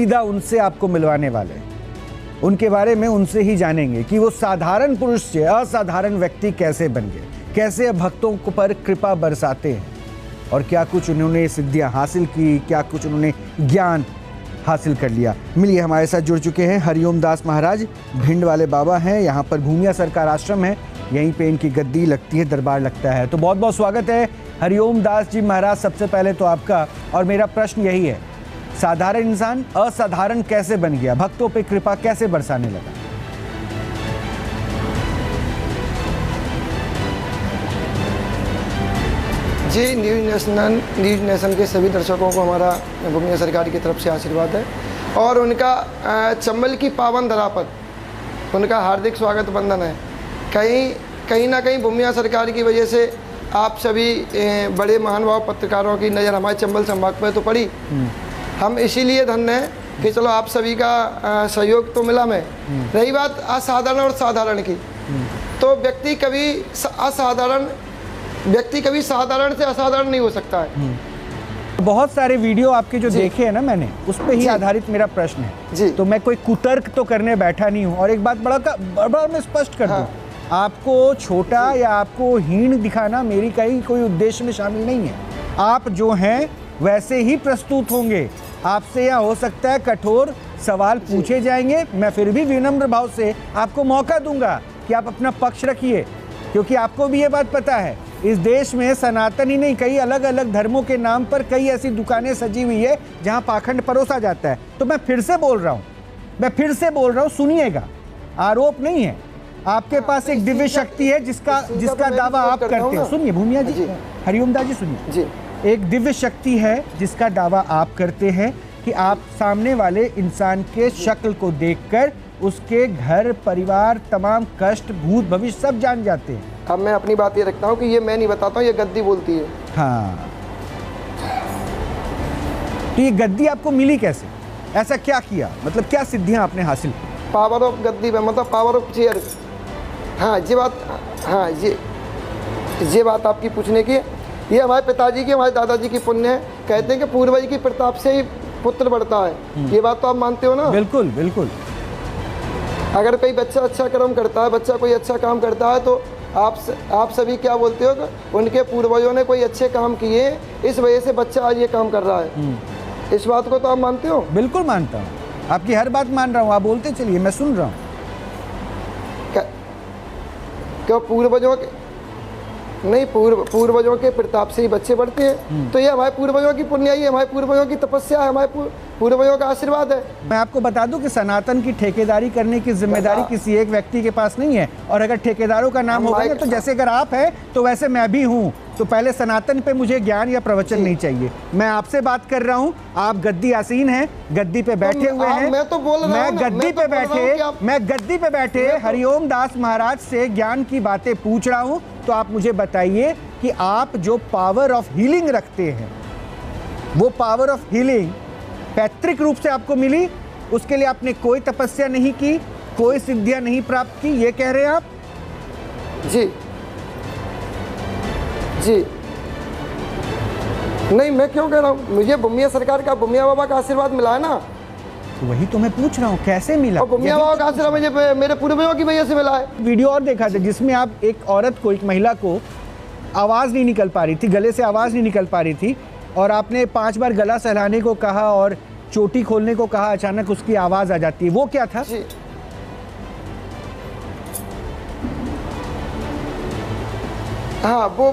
सीधा उनसे आपको मिलवाने वाले हैं। उनके बारे में उनसे ही जानेंगे कि वो साधारण पुरुष से असाधारण व्यक्ति कैसे बन गए, कैसे भक्तों को पर कृपा बरसाते हैं और क्या कुछ उन्होंने सिद्धियां हासिल की, क्या कुछ उन्होंने ज्ञान हासिल कर लिया। मिलिए, हमारे साथ जुड़ चुके हैं हरिओम दास महाराज, भिंड वाले बाबा हैं। यहाँ पर भूमिया सरकार आश्रम है, यहीं पे इनकी गद्दी लगती है, दरबार लगता है। तो बहुत बहुत स्वागत है हरिओम दास जी महाराज, सबसे पहले तो आपका। और मेरा प्रश्न यही है, साधारण इंसान असाधारण कैसे बन गया, भक्तों पे कृपा कैसे बरसाने लगा? जी, न्यूज़ नेशन के सभी दर्शकों को हमारा भूमिया सरकार की तरफ से आशीर्वाद है और उनका चंबल की पावन धरा पर उनका हार्दिक स्वागत वंदन है। कहीं ना कहीं भूमिया सरकार की वजह से आप सभी बड़े महानुभाव पत्रकारों की नज़र हमारे चंबल संभाग पर तो पड़ी। हम इसीलिए धन्य हैं कि चलो आप सभी का सहयोग तो मिला में। रही बात असाधारण और साधारण की, तो व्यक्ति कभी साधारण से असाधारण नहीं हो सकता है। बहुत सारे वीडियो आपके जो देखे हैं ना मैंने, उस पे ही आधारित मेरा प्रश्न है जी। तो मैं कोई कुतर्क तो करने बैठा नहीं हूँ। और एक बात बड़ा मैं स्पष्ट कर दूं, आपको छोटा या आपको हीन दिखाना मेरी कहीं कोई उद्देश्य में शामिल नहीं है। आप जो हैं वैसे ही प्रस्तुत होंगे। आपसे यह हो सकता है कठोर सवाल पूछे जाएंगे, मैं फिर भी विनम्र भाव से आपको मौका दूंगा कि आप अपना पक्ष रखिए, क्योंकि आपको भी ये बात पता है इस देश में सनातन ही नहीं, कई अलग अलग धर्मों के नाम पर कई ऐसी दुकानें सजी हुई है जहां पाखंड परोसा जाता है। तो मैं फिर से बोल रहा हूं, सुनिएगा, आरोप नहीं है। आपके पास एक दिव्य शक्ति है जिसका दावा आप करते हैं। सुनिए भूमिया जी, हरिओम दास जी सुनिए, एक दिव्य शक्ति है जिसका दावा आप करते हैं कि आप सामने वाले इंसान के शक्ल को देखकर उसके घर परिवार तमाम कष्ट भूत भविष्य सब जान जाते हैं। अब मैं अपनी बात ये रखता हूँ कि ये मैं नहीं बताता हूँ, ये गद्दी बोलती है। हाँ, तो ये गद्दी आपको मिली कैसे? ऐसा क्या किया, मतलब क्या सिद्धियां आपने हासिल की? पावर ऑफ गद्दी में मतलब पावर ऑफ चेयर। हाँ ये बात आपकी पूछने की, ये हमारे पिताजी की, हमारे दादाजी की पुण्य है। कहते हैं कि पूर्वज की प्रताप से ही पुत्र बढ़ता है। ये बात तो आप मानते हो ना? बिल्कुल बिल्कुल। अगर कोई बच्चा अच्छा कर्म करता है, बच्चा कोई अच्छा काम करता है, तो आप सभी क्या बोलते हो कि उनके पूर्वजों ने कोई अच्छे काम किए, इस वजह से बच्चा आज ये काम कर रहा है। इस बात को तो आप मानते हो? बिल्कुल मानता हूँ, आपकी हर बात मान रहा हूँ। आप बोलते चलिए, मैं सुन रहा हूँ। क्या पूर्वजों के प्रताप से ही बच्चे बढ़ते हैं। तो ये हमारे पूर्वजों की पुण्याई है, हमारे पूर्वजों की तपस्या है, हमारे पूर्वजों का आशीर्वाद है। मैं आपको बता दूं कि सनातन की ठेकेदारी करने की जिम्मेदारी किसी एक व्यक्ति के पास नहीं है। और अगर ठेकेदारों का नाम होगा ना, तो जैसे अगर आप हैं तो वैसे मैं भी हूँ। तो पहले सनातन पे मुझे ज्ञान या प्रवचन नहीं चाहिए। मैं आपसे बात कर रहा हूँ, आप गद्दी आसीन हैं, गद्दी पे बैठे हुए हैं। मैं तो बोल रहा हूं, मैं गद्दी पे बैठे हरिओम दास महाराज से ज्ञान की बातें पूछ रहा हूँ। तो आप मुझे बताइए कि आप जो पावर ऑफ हीलिंग रखते हैं, वो पावर ऑफ हीलिंग पैतृक रूप से आपको मिली, उसके लिए आपने कोई तपस्या नहीं की, कोई सिद्धियां नहीं प्राप्त की, ये कह रहे हैं आप? जी नहीं, मैं क्यों कह रहा हूँ, मुझे भूमिया सरकार का, भूमिया बाबा का आशीर्वाद मिला है ना। तो वही तो मैं पूछ रहा हूँ, कैसे मिला? और भूमिया बाबा का आशीर्वाद मुझे मेरे पूर्वजों की वजह से मिला है। वीडियो और देखा था जिसमें आप एक औरत को, एक महिला को आवाज़ नहीं निकल पा रही थी, गले से आवाज़ नहीं निकल पा रही थी, और आपने 5 बार गला सहलाने को कहा और चोटी खोलने को कहा, अचानक उसकी आवाज़ आ जाती है। वो क्या था? हाँ, वो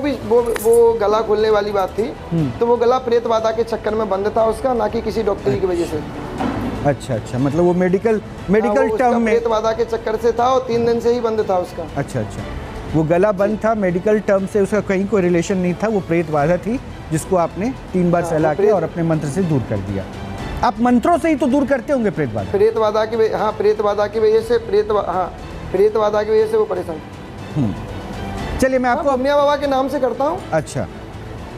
गला खोलने वाली बात थी। तो वो गला प्रेत बाधा के चक्कर में बंद था उसका, ना कि किसी डॉक्टरी की वजह से। अच्छा, मतलब वो मेडिकल टर्म में प्रेत बाधा के चक्कर से था और 3 दिन से ही बंद था उसका। अच्छा, वो गला बंद था, मेडिकल टर्म से उसका कहीं कोई रिलेशन नहीं था, वो प्रेत बाधा थी जिसको आपने 3 बार सहला के और अपने मंत्र से दूर कर दिया। आप मंत्रों से ही तो दूर करते होंगे प्रेत बाधा? प्रेत बाधा की वजह से वो परेशान। चलिए, मैं आपको भूमिया बाबा के नाम से करता हूँ। अच्छा,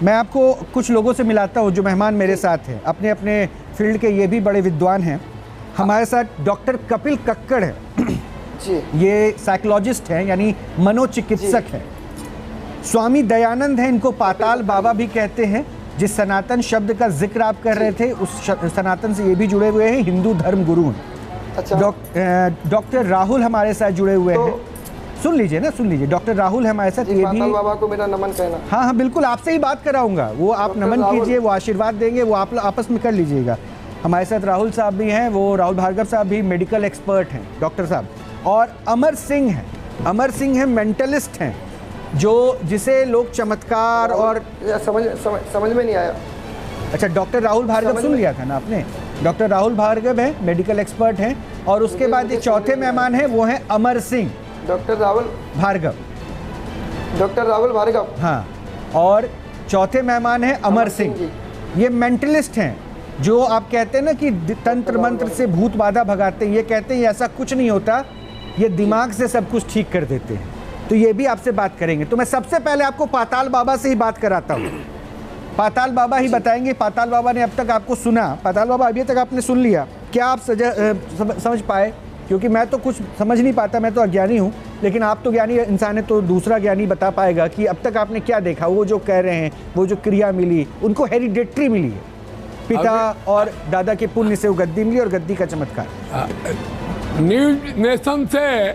मैं आपको कुछ लोगों से मिलाता हूँ जो मेहमान मेरे साथ हैं, अपने अपने फील्ड के, ये भी बड़े विद्वान हैं। हमारे साथ डॉक्टर कपिल कक्कड़ है जी, ये साइकोलॉजिस्ट हैं, यानी मनोचिकित्सक हैं। स्वामी दयानंद हैं, इनको पाताल बाबा भी कहते हैं। जिस सनातन शब्द का जिक्र आप कर रहे थे, उस सनातन से ये भी जुड़े हुए हैं हिंदू धर्म गुरु। अच्छा। डॉक्टर राहुल हमारे साथ जुड़े हुए हैं। सुन लीजिए ना, सुन लीजिए, डॉक्टर राहुल हमारे साथ, ये भी बाबा को मेरा नमन कहना। हाँ हाँ बिल्कुल, आपसे ही बात कराऊंगा, वो आप नमन कीजिए, वो आशीर्वाद देंगे, वो आप आपस में कर लीजिएगा। हमारे साथ राहुल साहब भी हैं, वो राहुल भार्गव साहब भी मेडिकल एक्सपर्ट हैं, डॉक्टर साहब। और अमर सिंह हैं, अमर सिंह हैं, मेंटलिस्ट हैं, जिसे लोग चमत्कार और समझ में नहीं आया। अच्छा, डॉक्टर राहुल भार्गव सुन लिया था ना आपने? डॉक्टर राहुल भार्गव हैं, मेडिकल एक्सपर्ट हैं। और उसके बाद ये चौथे मेहमान हैं, वो हैं अमर सिंह। डॉक्टर राहुल भार्गव, डॉक्टर राहुल भार्गव, हाँ। और चौथे मेहमान हैं अमर सिंह। ये मेंटलिस्ट हैं, जो आप कहते हैं ना कि तंत्र मंत्र से भूत बाधा भगाते हैं। ये कहते हैं ऐसा कुछ नहीं होता, ये दिमाग से सब कुछ ठीक कर देते हैं। तो ये भी आपसे बात करेंगे। तो मैं सबसे पहले आपको पाताल बाबा से ही बात कराता हूँ। पाताल बाबा ही बताएंगे। पाताल बाबा ने अब तक आपको सुना, पाताल बाबा अभी तक आपने सुन लिया, क्या आप समझ पाए? क्योंकि मैं तो कुछ समझ नहीं पाता, मैं तो अज्ञानी हूँ, लेकिन आप तो ज्ञानी इंसान है, तो दूसरा ज्ञानी बता पाएगा कि अब तक आपने क्या देखा। वो जो कह रहे हैं, वो जो क्रिया मिली, उनको हेरिडेटरी मिली है, पिता और दादा के पुण्य से वो गद्दी मिली, और गद्दी का चमत्कार। न्यूज नेशन से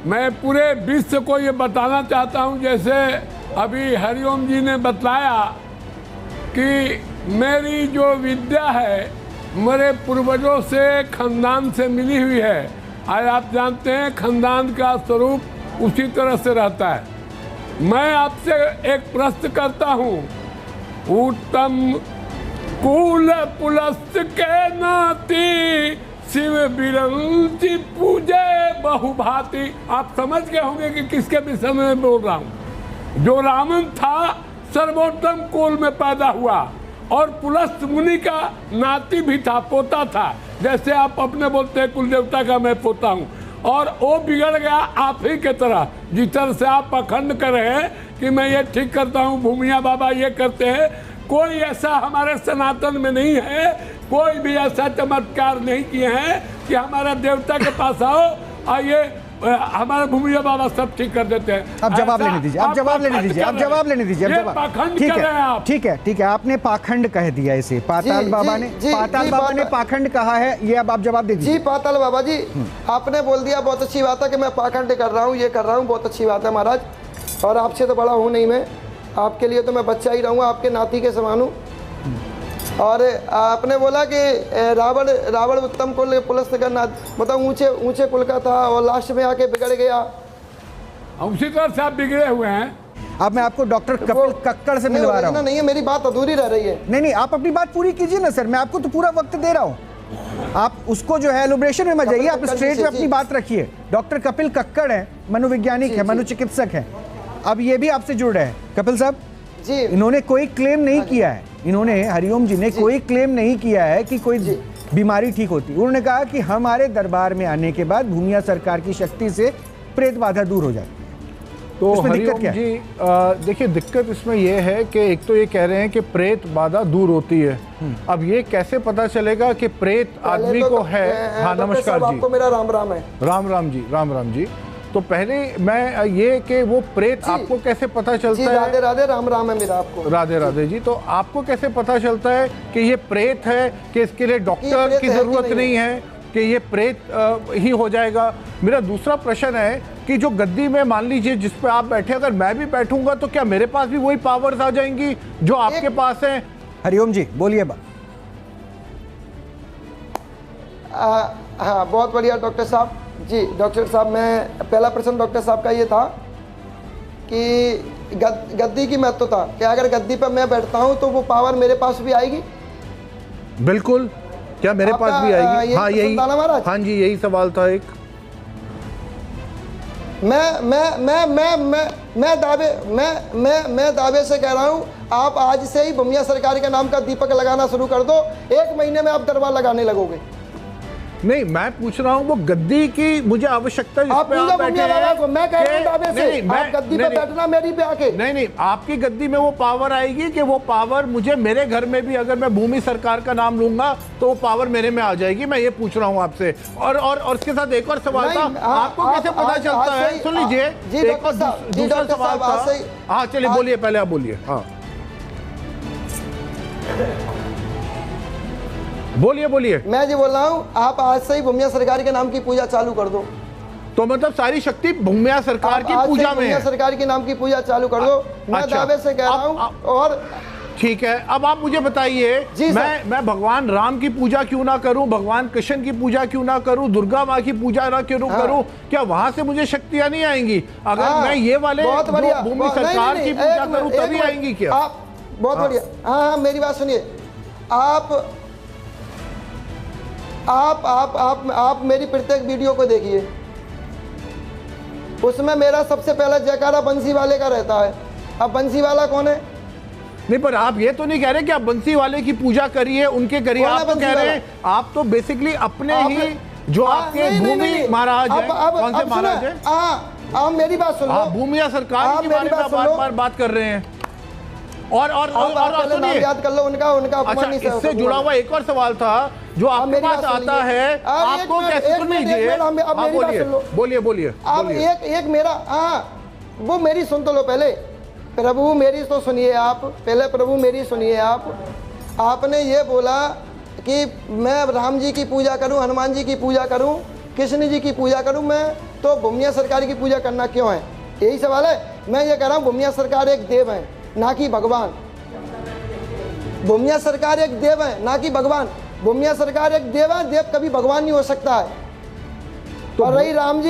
मैं पूरे विश्व को ये बताना चाहता हूँ, जैसे अभी हरिओम जी ने बताया कि मेरी जो विद्या है मेरे पूर्वजों से, खानदान से मिली हुई है। आज आप जानते हैं खानदान का स्वरूप उसी तरह से रहता है। मैं आपसे एक प्रश्न करता हूँ, उत्तम कुल पुलस्त के नाती शिव बिरंची पूजे बहुभांति। आप समझ गए होंगे कि किसके विषय में बोल रहा हूँ। जो रावण था सर्वोत्तम कुल में पैदा हुआ, और पुलस्त मुनि का नाती भी था, पोता था। जैसे आप अपने बोलते हैं कुल देवता का मैं पोता हूँ, और वो बिगड़ गया आप ही के तरह। जिस तरह से आप अखंड कर रहे हैं कि मैं ये ठीक करता हूँ, भूमिया बाबा ये करते हैं, कोई ऐसा हमारे सनातन में नहीं है, कोई भी ऐसा चमत्कार नहीं किए हैं कि हमारा देवता के पास आओ आइए हमारे भूमिया बाबा सब ठीक कर देते हैं। अब जवाब लेने दीजिए, अब जवाब लेने दीजिए, अब जवाब लेने दीजिए, अब जवाब। ठीक है, ठीक है, ठीक है, आपने पाखंड कह दिया इसे। पाताल बाबा ने, पाताल बाबा ने पाखंड कहा है, ये अब आप जवाब दे दीजिए। जी पाताल बाबा जी, आपने बोल दिया, बहुत अच्छी बात है कि मैं पाखंड कर रहा हूँ, ये कर रहा हूँ, बहुत अच्छी बात है महाराज। और आपसे तो बड़ा हूँ नहीं मैं, आपके लिए तो मैं बच्चा ही रहूँगा, आपके नाती के समान हूँ। और आपने बोला कि रावण उत्तम कुल पुलस्त का नाथ, मतलब ऊंचे कुल का था, और लास्ट में आके बिगड़ गया। उसी तरह से आप बिगड़े हुए हैं। अब मैं आपको डॉक्टर कपिल कक्कड़ से मिलवा रहा हूँ। नहीं है, मेरी बात अधूरी रह रही है। नहीं, आप अपनी बात पूरी कीजिए ना सर, मैं आपको तो पूरा वक्त दे रहा हूँ। आप उसको जो है एलुब्रेशन में मत जाइए, आप स्ट्रेट में अपनी बात रखिए। डॉक्टर कपिल कक्कड़ है, मनोवैज्ञानिक है, मनोचिकित्सक है। अब ये भी आपसे जुड़ रहे हैं कपिल साहब जी। इन्होंने कोई क्लेम नहीं किया है, इन्होंने हरिओम जी ने कोई क्लेम नहीं किया है कि कोई बीमारी ठीक होती। उन्होंने कहा कि हमारे दरबार में आने के बाद भूमिया सरकार की शक्ति से प्रेत बाधा दूर हो जाती है। तो हरिओम जी देखिए, दिक्कत इसमें यह है कि एक तो ये कह रहे हैं कि प्रेत बाधा दूर होती है। अब ये कैसे पता चलेगा कि प्रेत आदमी को है? हाँ नमस्कार जी, आपको मेरा राम राम है। राम राम जी, राम राम जी। तो पहले मैं ये कि वो प्रेत आपको कैसे पता चलता है? राधे राधे, राम राम है मेरा आपको। राधे राधे जी। तो आपको कैसे पता चलता है कि ये प्रेत है, कि इसके लिए डॉक्टर की जरूरत नहीं है, कि ये प्रेत ही हो जाएगा? मेरा दूसरा प्रश्न है कि जो गद्दी में मान लीजिए जिस पे आप बैठे, अगर मैं भी बैठूंगा तो क्या मेरे पास भी वही पावर्स आ जाएंगी जो आपके पास हैं? हरिओम जी बोलिए। हाँ बहुत बढ़िया डॉक्टर साहब जी। डॉक्टर साहब, मैं पहला प्रश्न डॉक्टर साहब का ये था कि गद्दी की महत्वता, कि अगर गद्दी पर मैं बैठता हूँ तो वो पावर मेरे पास भी आएगी? बिल्कुल, क्या मेरे पास भी आएगी? हाँ यही, हाँ जी यही सवाल था एक। मैं दावे से कह रहा हूँ, आप आज से ही भूमिया सरकार के नाम का दीपक लगाना शुरू कर दो, 1 महीने में आप दरबार लगाने लगोगे। नहीं, मैं पूछ रहा हूँ वो गद्दी की मुझे आवश्यकता जिस पे आप बैठे हैं। मैं कह रहा हूं दावे से, आप गद्दी पे बैठना मेरी पे आके। नहीं, आपकी गद्दी में वो पावर आएगी कि वो पावर मुझे मेरे घर में भी, अगर मैं भूमि सरकार का नाम लूंगा तो वो पावर मेरे में आ जाएगी। मैं ये पूछ रहा हूँ आपसे। और इसके साथ एक और सवाल था, आपको कैसे पता चलता है? सुन लीजिए, एक और दूसरा सवाल था। हाँ चलिए बोलिए, पहले आप बोलिए। हाँ बोलिए बोलिए। मैं जी बोल रहा हूँ, आप आज से ही भूमिया सरकार के नाम की पूजा चालू कर दो। तो मतलब सारी शक्ति भूमिया सरकार की पूजा में भूमिया है। सरकार के नाम की पूजा चालू कर दो। मैं दावे से कह रहा हूँ। और ठीक है, अब आप मुझे बताइए, मैं भगवान राम की पूजा क्यों ना करूं, भगवान कृष्ण की पूजा क्यों ना करूं, दुर्गा माँ की पूजा ना क्यों करूं? क्या वहां से मुझे शक्तियां नहीं आएंगी? अगर मैं ये वाले भूमि सरकार की पूजा करूं तभी आएंगी क्या? आप बहुत बढ़िया। हाँ, मेरी बात सुनिए। आप मेरी प्रत्येक वीडियो को देखिए, उसमें मेरा सबसे पहला जयकारा बंसी वाले का रहता है। अब बंसी वाला कौन है? नहीं, पर आप ये तो नहीं कह रहे कि आप बंसी वाले की पूजा करिए, उनके करिए। आप तो कह रहे हैं, आप तो बेसिकली अपने ही जो आपके भूमि महाराज हैं, कौन से महाराज हैं? आप मेरी बात सुन लो। भूमिया सरकार के बारे में बार-बार बात कर रहे हैं। और नाम याद कर लो उनका अच्छा, इससे जुड़ा हुआ एक और सवाल था जो आपके पास आता है, आपको कैसे? सुन लीजिए, बोलिए। आप एक मेरा वो मेरी सुन तो लो पहले। प्रभु मेरी तो सुनिए आप पहले, प्रभु मेरी सुनिए आप। आपने ये बोला कि मैं राम जी की पूजा करूं, हनुमान जी की पूजा करूं, कृष्ण जी की पूजा करूं, मैं तो भूमिया सरकार की पूजा करना क्यों है? यही सवाल है। मैं ये कह रहा हूं, भूमिया सरकार एक देव है ना कि भगवान। भूमिया सरकार एक देव है ना कि भगवान। भूमिया सरकार एक देव है, देव कभी भगवान नहीं हो सकता है। तो और रही राम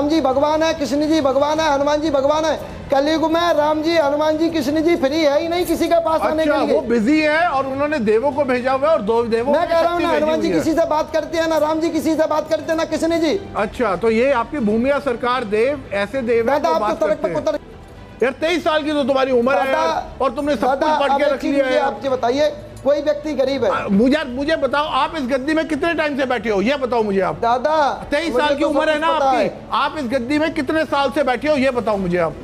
जी भगवान है, कृष्ण जी भगवान है, हनुमान जी भगवान है। कलयुग में राम जी, हनुमान जी, कृष्ण जी फ्री है ही नहीं किसी के पास आने के लिए। वो बिजी है और उन्होंने देवों को भेजा हुआ है और दो देवों। मैं कह रहा हूँ ना, हनुमान जी किसी से बात करते हैं ना, राम जी किसी से बात करते हैं ना, कृष्ण जी। अच्छा, तो ये आपकी भूमिया सरकार देव ऐसे देव है जो बात करते हैं। यार 23 साल की तो तुम्हारी उम्र है और तुमने सब कुछ पढ़ के रख लिया है। आप बताइए, कोई व्यक्ति गरीब है? मुझे बताओ, आप इस गद्दी में कितने टाइम से बैठे हो, ये बताओ मुझे आप। दादा 23 साल की उम्र है ना आपकी, आप इस गद्दी में कितने साल से बैठे हो, ये बताओ मुझे आप।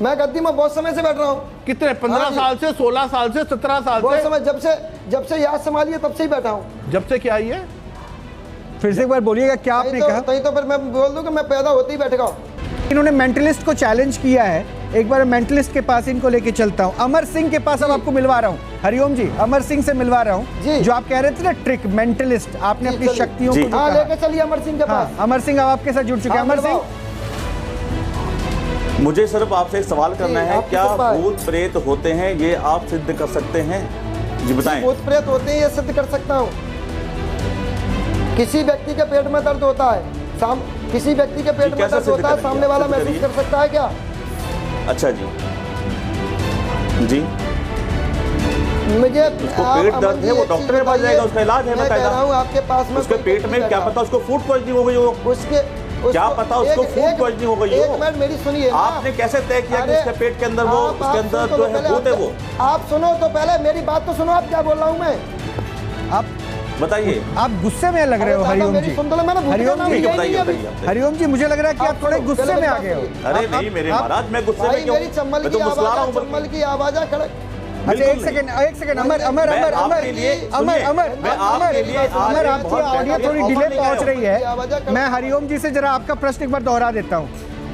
मैं गद्दी में बहुत समय से बैठ रहा हूँ। कितने? 15 साल से, 16 साल से, 17 साल से? बहुत समय, जब से याद संभाली है तब से ही बैठा हूँ। जब से क्या है? फिर से एक बार बोलिएगा, क्या आपने कहा? तो फिर मैं बोल दूं कि मैं पैदा होते ही बैठेगा हूँ। इन्होंने मेंटलिस्ट को चैलेंज किया है। एक बार मेंटलिस्ट के पास इनको लेके चलता हूँ। अमर सिंह के पास अब आपको मिलवा रहा हूँ। हरिओम जी, अमर सिंह से मिलवा रहा हूँ। जो आप कह रहे थे ना, ट्रिक मेंटलिस्ट, आपने अपनी शक्तियों को लेके चलिए अमर सिंह के पास। अमर सिंह अब आपके साथ जुड़ चुके हैं। अमर सिंह, मुझे सिर्फ आपसे एक सवाल करना है, क्या भूत प्रेत होते हैं, ये आप सिद्ध कर सकते हैं? जी बताएं। भूत प्रेत होते हैं, ये सिद्ध कर सकता हूँ। किसी व्यक्ति के पेट में दर्द होता है, किसी व्यक्ति के पेट में दर्द होता है, सामने वाला महसूस कर सकता है क्या? अच्छा जी, मुझे पेट दर्द है, वो डॉक्टर के पास जाएगा, उसका इलाज है। मैं कह रहा हूँ आपके पास में उसके पेट में क्या पता उसको फूड पॉइजनिंग हो गई हो, क्या पता उसको फूड पॉइजनिंग हो गई हो। एक मिनट मेरी सुनिए। आपने कैसे तय किया कि उसके पेट के अंदर वो, उसके अंदर जो है भूत है वो? आप सुनो तो पहले, मेरी बात तो सुनो, आप क्या बोल रहा हूँ मैं। आप बताइए। आप गुस्से में लग रहे हो हरिओम जी। हरिओम जी, मुझे लग रहा है कि आप थोड़े गुस्से में आ गए हो। अरे नहीं मेरे महाराज, मैं गुस्से में क्यों? चम्बल की आवाज है। अच्छा एक सेकंड अमर आपकी ऑडियो थोड़ी डिले पहुंच रही है। मैं हरिओम जी से जरा आपका प्रश्न एक बार दोहरा देता हूँ।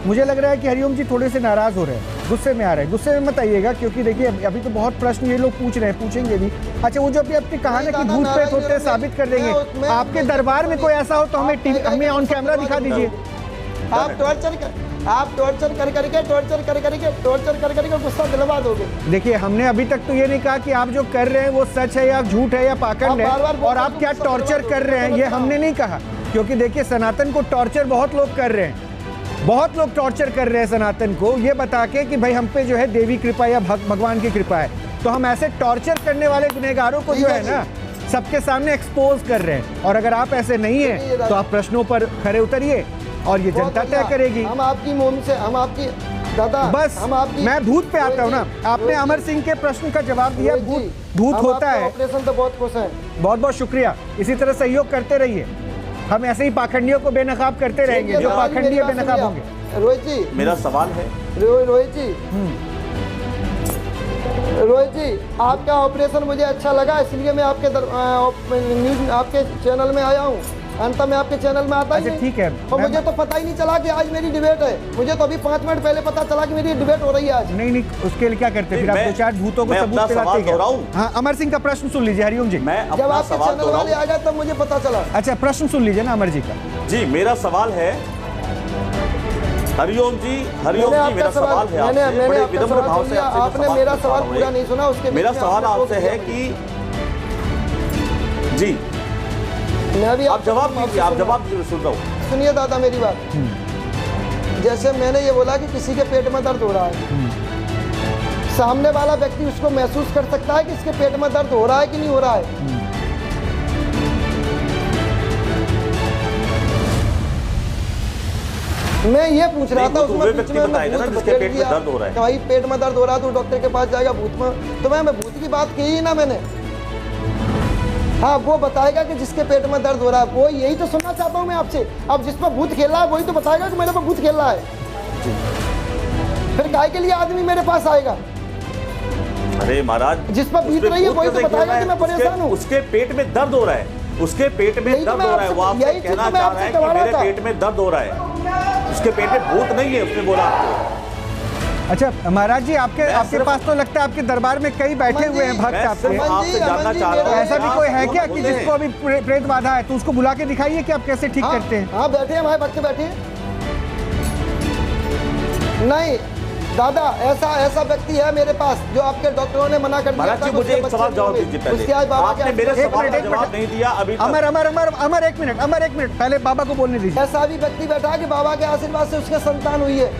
मुझे लग रहा है कि हरिओम जी थोड़े से नाराज हो रहे हैं, गुस्से में आ रहे हैं। गुस्से में मत आइएगा, क्योंकि देखिए अभी तो बहुत प्रश्न ये लोग पूछ रहे हैं, पूछेंगे भी। अच्छा, वो जो अभी आपने कहा ना कि भूत प्रेत होते हैं, साबित कर देंगे। आपके दरबार में कोई ऐसा हो तो हमें ऑन कैमरा दिखा दीजिए। आप टॉर्चर करके गुस्सा दिलवा दोगे। देखिए, हमने अभी तक तो ये नहीं कहा कि आप जो कर रहे हैं वो सच है या झूठ है या पाखंड है, और आप क्या टॉर्चर कर रहे हैं ये हमने नहीं कहा। क्योंकि देखिए, सनातन को टॉर्चर बहुत लोग कर रहे हैं, बहुत लोग टॉर्चर कर रहे हैं सनातन को, ये बता के कि भाई हम पे जो है देवी कृपा या भगवान की कृपा है। तो हम ऐसे टॉर्चर करने वाले गुनहगारों को जो है ना सबके सामने एक्सपोज कर रहे हैं। और अगर आप ऐसे नहीं है तो आप प्रश्नों पर खरे उतरिए और ये जनता तय करेगी। हम आपकी मुंह से, हम आपकी दादा, बस हम आपकी, मैं भूत पे आता हूँ ना। आपने अमर सिंह के प्रश्न का जवाब दिया, भूत होता है। ऑपरेशन तो बहुत खुश है, बहुत बहुत शुक्रिया। इसी तरह सहयोग करते रहिए, हम ऐसे ही पाखंडियों को बेनकाब करते रहेंगे, जो पाखंडी है बेनकाब होंगे। रोहित जी, मेरा सवाल है, रोहित जी आपका ऑपरेशन मुझे अच्छा लगा, इसलिए मैं आपके चैनल में आया हूँ। अंत में आपके चैनल में आता ही अच्छा, नहीं। ठीक है। और मुझे तो पता ही नहीं चला कि आज मेरी डिबेट है, मुझे तो अभी 5 मिनट पहले पता चला कि मेरी डिबेट हो रही है आज। नहीं, उसके लिए क्या करते फिर आप? 2-4 भूतों को सबूत दिलाते क्या? हाँ, अमर सिंह का प्रश्न सुन लीजिए हरिओम जी। जब आपके चैनल वाले आ गए तब मुझे पता चला। अच्छा, प्रश्न सुन लीजिए ना अमर जी का। जी, मेरा सवाल है हरिओम जी, मेरा सवाल है आपसे, बड़े विनम्र भाव से आपने मेरा सवाल पूरा नहीं सुना। उसके मेरा सवाल आपसे है कि जी मैं भी आप जवाब दीजिए, आप जवाब दीजिए, सुन रहा हूँ। सुनिए दादा मेरी बात। जैसे मैंने ये बोला कि किसी के पेट में दर्द हो रहा है, सामने वाला व्यक्ति उसको महसूस कर सकता है कि इसके पेट में दर्द हो रहा है कि नहीं हो रहा है। मैं ये पूछ रहा था उसमें बीच में पेट में दर्द हो रहा है, भाई पेट में दर्द हो रहा है तो डॉक्टर के पास जाएगा भूत में, तो मैं भूत की बात की ही ना मैंने। हाँ, वो बताएगा कि जिसके पेट में दर्द हो रहा है, वो यही तो सुनना चाहता हूँ मैं आपसे। अब जिस पर भूत खेल रहा है वही तो बताएगा कि मेरे पर भूत खेल रहा है। फिर गाय के लिए आदमी मेरे पास आएगा? अरे महाराज, जिस पर बीत रही है वही तो बताएगा कि मैं परेशान हूँ। उसके पेट में दर्द हो रहा है, उसके पेट में दर्द हो रहा है, वो आपसे कहना चाह रहा है कि मेरे पेट में दर्द हो रहा है, उसके पेट में भूत नहीं है, उसने बोला आपको। अच्छा महाराज जी, आपके पास तो लगता है आपके दरबार में कई बैठे हुए हैं भक्त आपसे जानना चाह रहा हूं, ऐसा भी कोई है क्या कि जिसको अभी प्रेत बाधा है, तो उसको बुला के दिखाइए कि आप कैसे ठीक करते हैं। हाँ, बैठे हैं हमारे भक्त, बैठे हैं। नहीं दादा, ऐसा व्यक्ति है मेरे पास जो आपके डॉक्टरों ने मना कर दिया था। मुझे एक सवाल जवाब दीजिए पहले। उसके आज बाबा आपने मेरे सवाल का जवाब नहीं दिया अभी तक। अमर एक मिनट पहले बाबा को बोलने दीजिए। ऐसा भी व्यक्ति बैठा कि बाबा के आशीर्वाद से उसके संतान हुई है।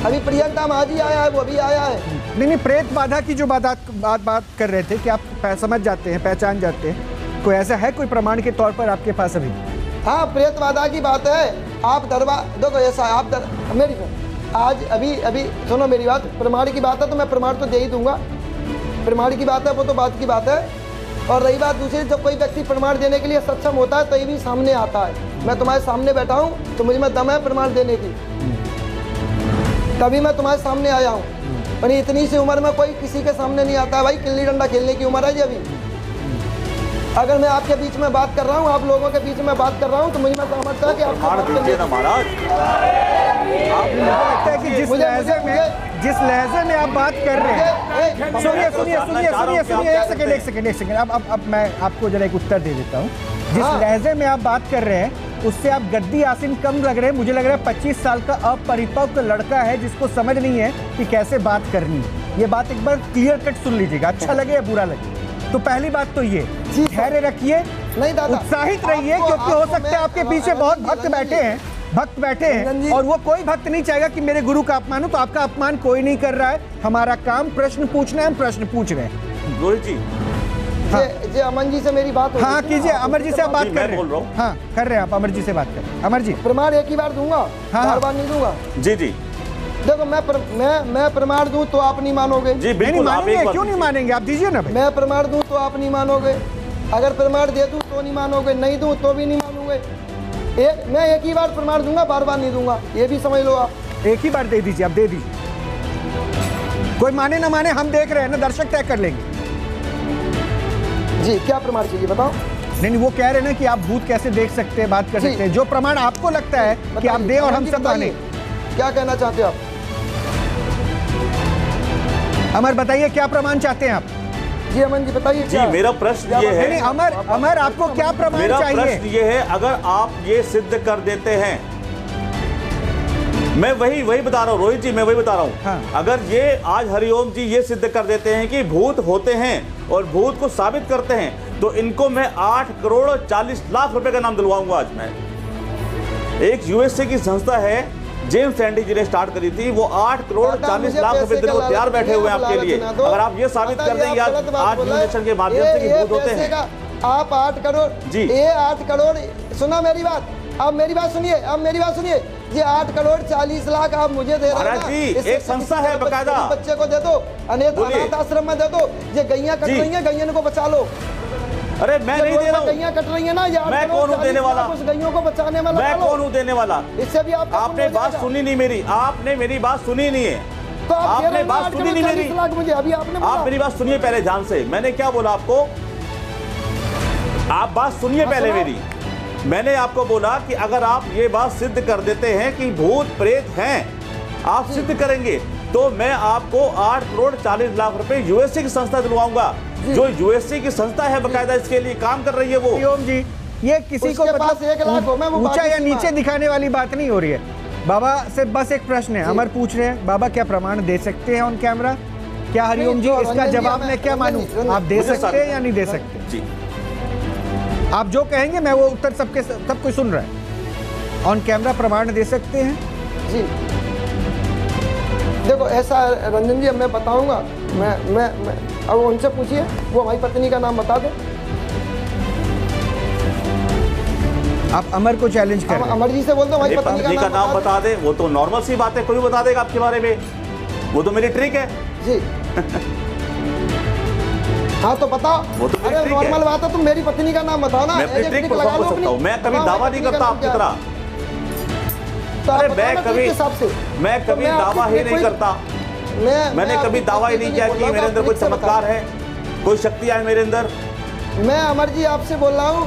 अभी प्रियंका महाजी आया है, वो भी आया है। नहीं, प्रेत बाधा की जो बात कर रहे थे कि आप समझ जाते हैं, पहचान जाते हैं, कोई ऐसा है कोई प्रमाण के तौर पर आपके पास अभी? हाँ, प्रेत बाधा की बात है। आप दरबार देखो, ऐसा आप मेरी आज अभी सुनो मेरी बात। प्रमाण की बात है तो मैं प्रमाण तो दे ही दूंगा। प्रमाण की बात है, वो तो बात की बात है। और रही बात दूसरी, जब कोई व्यक्ति प्रमाण देने के लिए सक्षम होता है तो ये भी सामने आता है। मैं तुम्हारे सामने बैठा हूँ तो मुझ में दम है प्रमाण देने की, तभी मैं तुम्हारे सामने आया हूँ। पर इतनी सी उम्र में कोई किसी के सामने नहीं आता है भाई। गिल्ली डंडा खेलने की उम्र है जी अभी। अगर मैं आपके बीच में बात कर रहा हूँ, आप लोगों के बीच में बात कर रहा हूँ, तो मुझे समझता है कि आप महाराज, आपको लगता है कि जिस लहजे में आप बात कर रहे हैं, सुनिए एक सेकंड। अब मैं आपको जरा एक उत्तर दे देता हूँ। जिस लहजे में आप बात कर रहे हैं उससे आप गद्दी आसिम कम लग रहे हैं। मुझे लग रहा है 25 साल का अपरिपक्व लड़का है जिसको समझ नहीं है कि कैसे बात करनी है। ये बात एक बार क्लियर कट सुन लीजिएगा, अच्छा लगे या बुरा लगे। तो पहली बात तो ये, धैर्य रखिए, नहीं दादा, उत्साहित रहिए, क्योंकि हो सकता है आपके पीछे बहुत भक्त बैठे हैं और वो कोई भक्त नहीं चाहेगा कि मेरे गुरु का अपमान हो। तो आपका अपमान कोई नहीं कर रहा है। हमारा काम प्रश्न पूछना है, हम प्रश्न पूछ रहे हैं। रोहित जी, जी अमन जी से मेरी बात हो। हाँ कीजिए, अमर जी से आप बात कर रहे हैं। हाँ कर रहे हैं आप, अमर जी से बात कर रहे हैं। अमर जी, प्रमाण एक ही बार दूंगा, बार बार नहीं दूंगा। जी देखो, मैं प्रमाण दूं तो आप नहीं मानोगे। जी बिल्कुल, आप क्यों नहीं मानेंगे? आप दीजिए ना भाई। मैं प्रमाण दूं तो आप नहीं मानोगे, अगर प्रमाण दे दूं तो नहीं मानोगे, नहीं दूं तो भी नहीं मानोगे। मैं एक ही बार प्रमाण दूंगा, बार बार नहीं दूंगा, ये भी समझ लो आप। एक ही बार दे दीजिए, आप दे दीजिए। कोई माने ना माने, हम देख रहे हैं ना, दर्शक तय कर लेंगे। जी, क्या प्रमाण चाहिए बताओ? नहीं, वो कह रहे हैं ना कि आप भूत कैसे देख सकते हैं, बात कर सकते हैं। जो प्रमाण आपको लगता है कि आप दें और हम सब माने। क्या कहना चाहते हो आप? अमर बताइए, क्या प्रमाण चाहते हैं आप? जी अमन जी बताइए। जी मेरा प्रश्न ये है, अमर आपको क्या प्रमाण चाहिए? मेरा प्रश्न ये है, अगर आप ये सिद्ध कर देते हैं, मैं वही बता रहा हूँ रोहित जी, मैं वही बता रहा हूँ। हाँ। अगर ये आज हरिओम जी ये सिद्ध कर देते हैं कि भूत होते हैं और भूत को साबित करते हैं, तो इनको मैं 8 करोड़ 40 लाख रुपए का नाम दिलवाऊंगा आज मैं। एक यूएसए की संस्था है, जेम्स सैंडी जी ने स्टार्ट करी थी, वो 8 करोड़ 40 लाख रुपए देने को तैयार बैठे हुए हैं आपके लिए। अगर आप ये साबित कर देंगे आज न्यूज़ के माध्यम से कि भूत होते हैं। आप 8 करोड़ जी, ये 8 करोड़ सुना मेरी बात, अब मेरी बात सुनिए, ये 8 करोड़ 40 लाख आप मुझे दे रहे हैं। एक संस्था है बकायदा, बच्चे को दे दो, अनाथ आश्रम में दे दो। ये गैया कट रही है, गैया को बचा लो। अरे मैं नहीं दे रहा हूँ, गैया कट रही है ना यार, मैं कौन हूँ देने वाला? उस गैयों को बचाने वाला मैं कौन हूँ देने वाला? इससे भी आपने बात सुनी नहीं मेरी, आपने मेरी बात सुनी नहीं है। तो आपने बात सुनी नहीं मेरी। मुझे अभी आपने आप मेरी बात सुनिए पहले ध्यान से। मैंने क्या बोला आपको? आप बात सुनिए पहले मेरी। मैंने आपको बोला कि अगर आप ये बात सिद्ध कर देते हैं कि भूत प्रेत हैं, आप सिद्ध करेंगे, तो मैं आपको 8 करोड़ 40 लाख रुपए यूएसए की संस्था दिलवाऊंगा, जो यूएसए की संस्था है, बकायदा इसके लिए काम कर रही है वो। हरिओम जी, ये किसी को मतलब ऊंचा या नीचे दिखाने वाली बात नहीं हो रही है। बाबा से बस एक प्रश्न है, अमर पूछ रहे हैं, बाबा क्या प्रमाण दे सकते हैं ऑन कैमरा? क्या हरिओम जी इसका जवाब मैं क्या मानूं? आप दे सकते हैं या नहीं दे सकते? जी, आप जो कहेंगे मैं वो उत्तर सब कोई सुन रहा है। ऑन कैमरा प्रमाण दे सकते हैं? जी देखो ऐसा रंजन जी, मैं बताऊंगा, मैं अब उनसे पूछिए, वो हमारी पत्नी का नाम बता दे। आप अमर को चैलेंज कर रहे हैं। अमर जी से बोल दो हमारी पत्नी का नाम बता दे। वो तो नॉर्मल सी बात है, कोई बता देगा आपके बारे में, वो तो मेरी ट्रिक है जी। हाँ तो बताओ, वो तो अरे नॉर्मल बात है, तुम मेरी पत्नी का नाम बताओ ना। मैं अपनी ट्रिक परफॉर्म कर सकता हूँ, मैं कभी दावा नहीं करता आपकी तरह। अरे मैं कभी दावा ही नहीं करता। मैंने कभी दावा ही नहीं किया कि मेरे अंदर कोई चमत्कार है, कोई शक्तियां है मेरे अंदर। मैं अमर जी आपसे बोल रहा हूँ,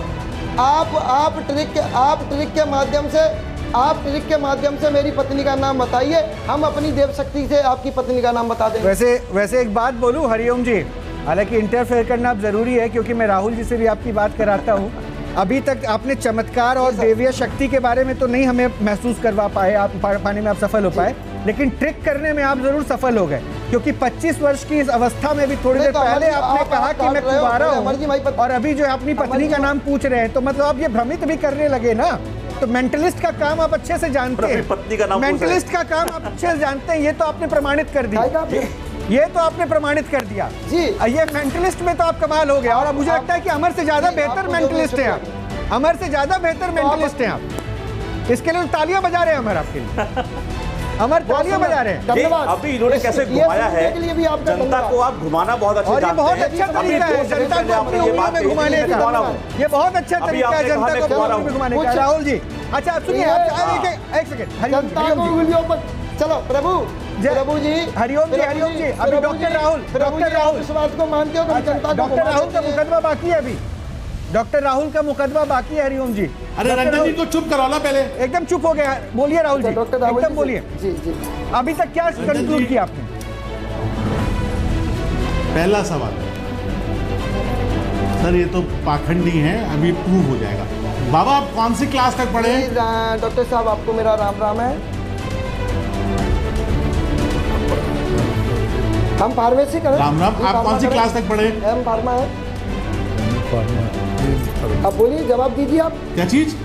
आप ट्रिक के माध्यम से मेरी पत्नी का नाम बताइए, हम अपनी देव शक्ति से आपकी पत्नी का नाम बता देंगे। वैसे एक बात बोलूं हरिओम जी, हालांकि इंटरफेयर करना अब जरूरी है क्योंकि मैं राहुल जी से भी आपकी बात कराता हूं। अभी तक आपने चमत्कार और देवीय शक्ति के बारे में तो नहीं हमें महसूस करवा पाए, आप पाने में आप सफल हो पाए, लेकिन ट्रिक करने में आप जरूर सफल हो गए, क्योंकि 25 वर्ष की इस अवस्था में भी थोड़ी देर पहले आपने कहा कि मैं कुंवारा हूं, और अभी जो अपनी पत्नी का नाम पूछ रहे हैं, तो मतलब आप ये भ्रमित भी करने लगे ना। तो मेंटलिस्ट का काम आप अच्छे से जानते हैं, पत्नी का नाम मेंटलिस्ट का काम आप अच्छे से जानते हैं, ये तो आपने प्रमाणित कर दिया, ये तो आपने प्रमाणित कर दिया जी। ये मेंटलिस्ट में तो आप कमाल हो गया, और अब मुझे लगता है कि अमर से ज्यादा बेहतर मेंटलिस्ट हैं आप, अमर से ज्यादा बेहतर मेंटलिस्ट हैं आप। इसके लिए तालियां बजा रहे हैं अमर आपके लिए, अमर तालियां बजा रहे हैं। अभी इन्होंने कैसे घुमाया है जनता को, आप घुमाना बहुत अच्छा, और ये बहुत अच्छा तरीका है जनता को अपनी उंगलियों में घुमाने का, ये बहुत अच्छा तरीका है जनता को अपनी उंगलियों में घुमाने का। राहुल जी अच्छा आप सुनिए, एक सेकंड, हरिओम जी, चलो प्रभु जी, हरिओम जी, अभी डॉक्टर राहुल इस बात को मानते हो कि जनता को डॉक्टर राहुल का मुकदमा बाकी है, अभी डॉक्टर राहुल का मुकदमा बाकी है हरिओम जी। अरे रंजन जी को चुप करो ना पहले। एकदम चुप हो गया, बोलिए राहुल जी, एकदम बोलिए। जी जी, अभी तक क्या कंक्लूड किया आपने? पहला सवाल सर, ये तो पाखंडी है, अभी प्रूव हो जाएगा। बाबा आप कौन सी क्लास तक पढ़े हैं? डॉक्टर साहब आपको मेरा राम राम है। हम फार्मेसी करें। राम राम, आप कौन सी क्लास तक पढ़े? हम फार्मा है। अब बोलिए, जवाब दीजिए आप। क्या चीज?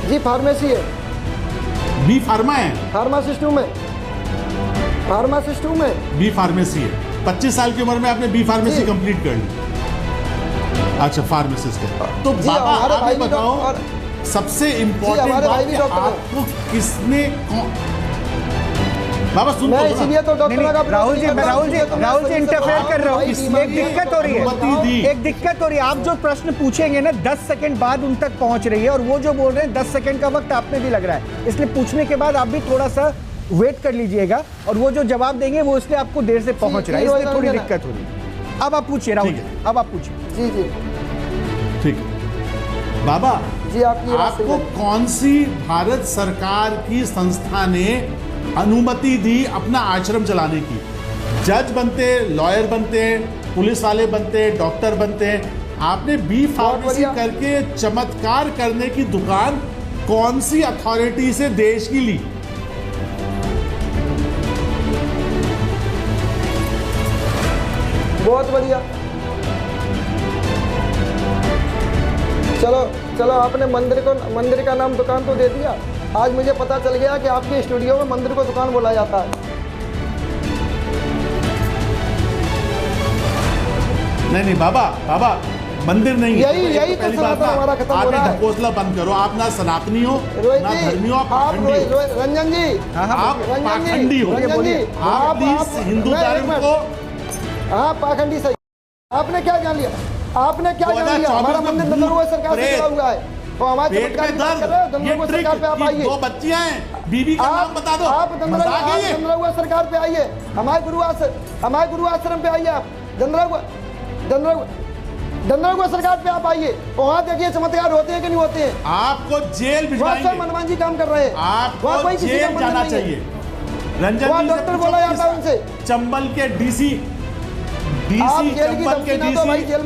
जी फार्मेसी है। बी फार्मा है? फार्मासिस्ट हूँ मैं, फार्मासिस्ट हूँ मैं। बी फार्मेसी है। 25 साल की उम्र में आपने बी फार्मेसी कंप्लीट कर ली। अच्छा फार्मासिस्ट है। तो बाबा आप ये बताओ, सबसे इम्पोर्टेंट बात आपको किसने, बाबा सुन, मैं इसलिए तो डॉक्टर राहुल जी इंटरफेयर कर रहा हूँ। एक दिक्कत हो रही है, आप जो प्रश्न पूछेंगे ना 10 सेकंड बाद उन तक पहुंच रही है, और वो जो बोल रहे हैं 10 सेकंड का वक्त आप में भी लग रहा है, इसलिए पूछने के बाद आप भी थोड़ा सा वेट कर लीजिएगा, और वो जो जवाब देंगे वो इसलिए आपको देर से पहुंच रहा है, इसलिए थोड़ी दिक्कत हो रही है। अब आप पूछिए राहुल, अब आप पूछिए। जी जी ठीक। बाबा जी, आपको कौन सी भारत सरकार की संस्था ने अनुमति दी अपना आश्रम चलाने की? जज बनते, लॉयर बनते, पुलिस वाले बनते, डॉक्टर बनते, आपने बी फार्मेसी करके चमत्कार करने की दुकान कौन सी अथॉरिटी से देश की ली? बहुत बढ़िया। चलो आपने मंदिर का नाम दुकान तो दे दिया। आज मुझे पता चल गया कि आपके स्टूडियो में मंदिर को दुकान बोला जाता है। नहीं बाबा मंदिर नहीं, यही तो सनातन हमारा खत्म हो रहा है। आप ढकोसला बंद करो, आप ना सनातनी हो ना धर्मी हो, आप रंजन जी, आप पाखंडी हो। आप प्लीज हिंदू धर्म को, हाँ पाखंडी सही। आपने क्या जान लिया? हमारा मंदिर नंदनवा सरकार से जुड़ा हुआ है, तो हमारे सरकार पे आप आइए। 2 बच्चियां हैं, बीबी का नाम बता दो। आप नंदनवा सरकार पे आइए, हमारे गुरु आश्रम पे आइए। आप डंडा सरकार पे आप आइए, वहाँ देखिए चमत्कार होते हैं कि नहीं होते हैं। आपको जेल भिजवाएंगे, मनमान जी काम कर रहे हैं, आपको जेल जाना चाहिए। रंजन जी डॉक्टर बोला जाता है उनसे, चंबल के डीसी चंबल के डीसी